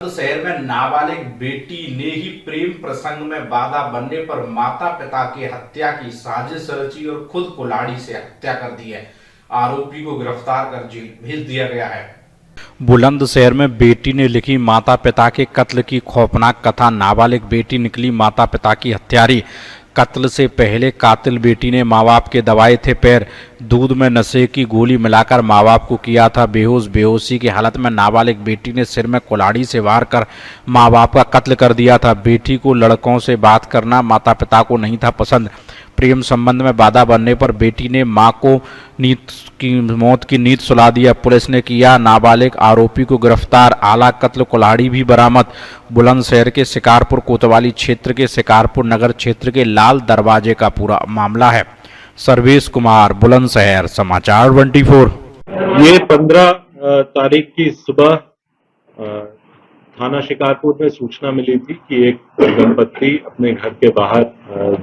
शहर में नाबालिग बेटी ने ही प्रेम प्रसंग में बाधा बनने पर माता पिता की हत्या की साजिश रची और खुद कुल्हाड़ी से हत्या कर दी है। आरोपी को गिरफ्तार कर जेल भेज दिया गया है। बुलंदशहर में बेटी ने लिखी माता पिता के कत्ल की खौफनाक कथा। नाबालिग बेटी निकली माता पिता की हत्यारी। कत्ल से पहले कातिल बेटी ने माँ बाप के दबाए थे पैर। दूध में नशे की गोली मिलाकर माँ बाप को किया था बेहोश। बेहोशी की हालत में नाबालिग बेटी ने सिर में कुल्हाड़ी से वार कर माँ बाप का कत्ल कर दिया था। बेटी को लड़कों से बात करना माता पिता को नहीं था पसंद। प्रेम संबंध में बाधा बनने पर बेटी ने मां को मौत की नींद सुला दिया। पुलिस ने किया नाबालिग आरोपी को गिरफ्तार। आला कत्ल कुल्हाड़ी भी बरामद। बुलंदशहर के शिकारपुर कोतवाली क्षेत्र के शिकारपुर नगर क्षेत्र के लाल दरवाजे का पूरा मामला है। सर्वेश कुमार, बुलंदशहर, समाचार 24। ये 15 तारीख की सुबह थाना शिकारपुर में सूचना मिली थी कि एक दंपत्ति अपने घर के बाहर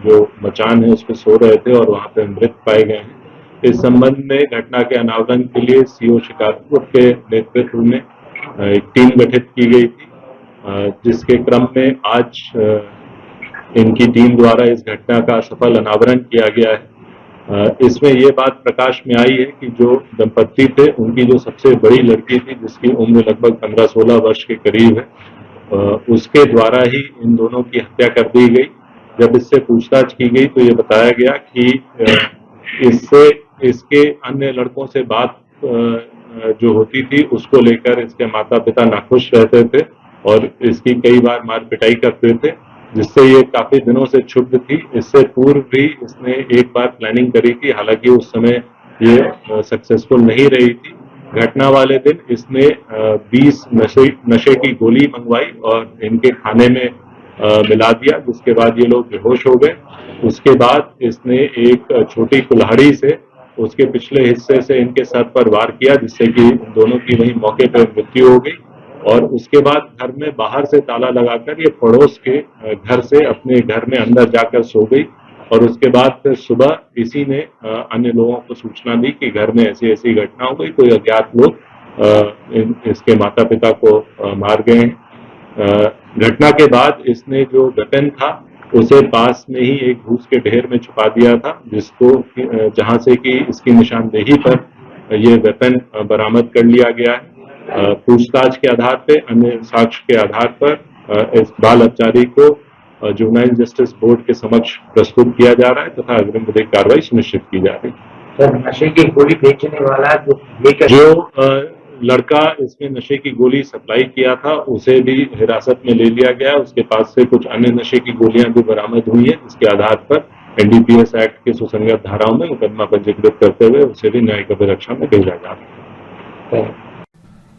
जो मचान है उसमें सो रहे थे और वहां पे मृत पाए गए हैं। इस संबंध में घटना के अनावरण के लिए सीओ शिकारपुर के नेतृत्व में एक टीम गठित की गई थी, जिसके क्रम में आज इनकी टीम द्वारा इस घटना का सफल अनावरण किया गया है। इसमें ये बात प्रकाश में आई है कि जो दंपत्ति थे उनकी जो सबसे बड़ी लड़की थी, जिसकी उम्र लगभग 15-16 वर्ष के करीब है, उसके द्वारा ही इन दोनों की हत्या कर दी गई। जब इससे पूछताछ की गई तो ये बताया गया कि इसके अन्य लड़कों से बात जो होती थी उसको लेकर इसके माता पिता नाखुश रहते थे और इसकी कई बार मार पिटाई करते थे, जिससे ये काफी दिनों से क्षुब्ध थी। इससे पूर्व भी इसने एक बार प्लानिंग करी थी, हालांकि उस समय ये सक्सेसफुल नहीं रही थी। घटना वाले दिन इसने 20 नशे की गोली मंगवाई और इनके खाने में मिला दिया, जिसके बाद ये लोग बेहोश हो गए। उसके बाद इसने एक छोटी कुल्हाड़ी से उसके पिछले हिस्से से इनके सर पर वार किया, जिससे कि दोनों की वहीं मौके पर मृत्यु हो गई। और उसके बाद घर में बाहर से ताला लगाकर ये पड़ोस के घर से अपने घर में अंदर जाकर सो गई। और उसके बाद फिर सुबह इसी ने अन्य लोगों को सूचना दी कि घर में ऐसी ऐसी घटना हो गई, कोई अज्ञात लोग इसके माता पिता को मार गए हैं। घटना के बाद इसने जो वेपन था उसे पास में ही एक घूस के ढेर में छुपा दिया था, जिसको जहां से कि इसकी निशानदेही पर ये वेपन बरामद कर लिया गया है। पूछताछ के आधार पर, अन्य साक्ष्य के आधार पर इस बाल अपचारी को जुवेनाइल जस्टिस बोर्ड के समक्ष प्रस्तुत किया जा रहा है तथा अग्रिम विधिक कार्रवाई सुनिश्चित की जा रही है। सर, नशे की गोली बेचने वाला जो लड़का इसमें नशे की गोली सप्लाई किया था उसे भी हिरासत में ले लिया गया है। उसके पास से कुछ अन्य नशे की गोलियां भी बरामद हुई है, जिसके आधार पर एनडीपीएस एक्ट के सुसंगत धाराओं में मुकदमा पंजीकृत करते हुए उसे भी न्यायिक अभिरक्षा में भेजा जा रहा है।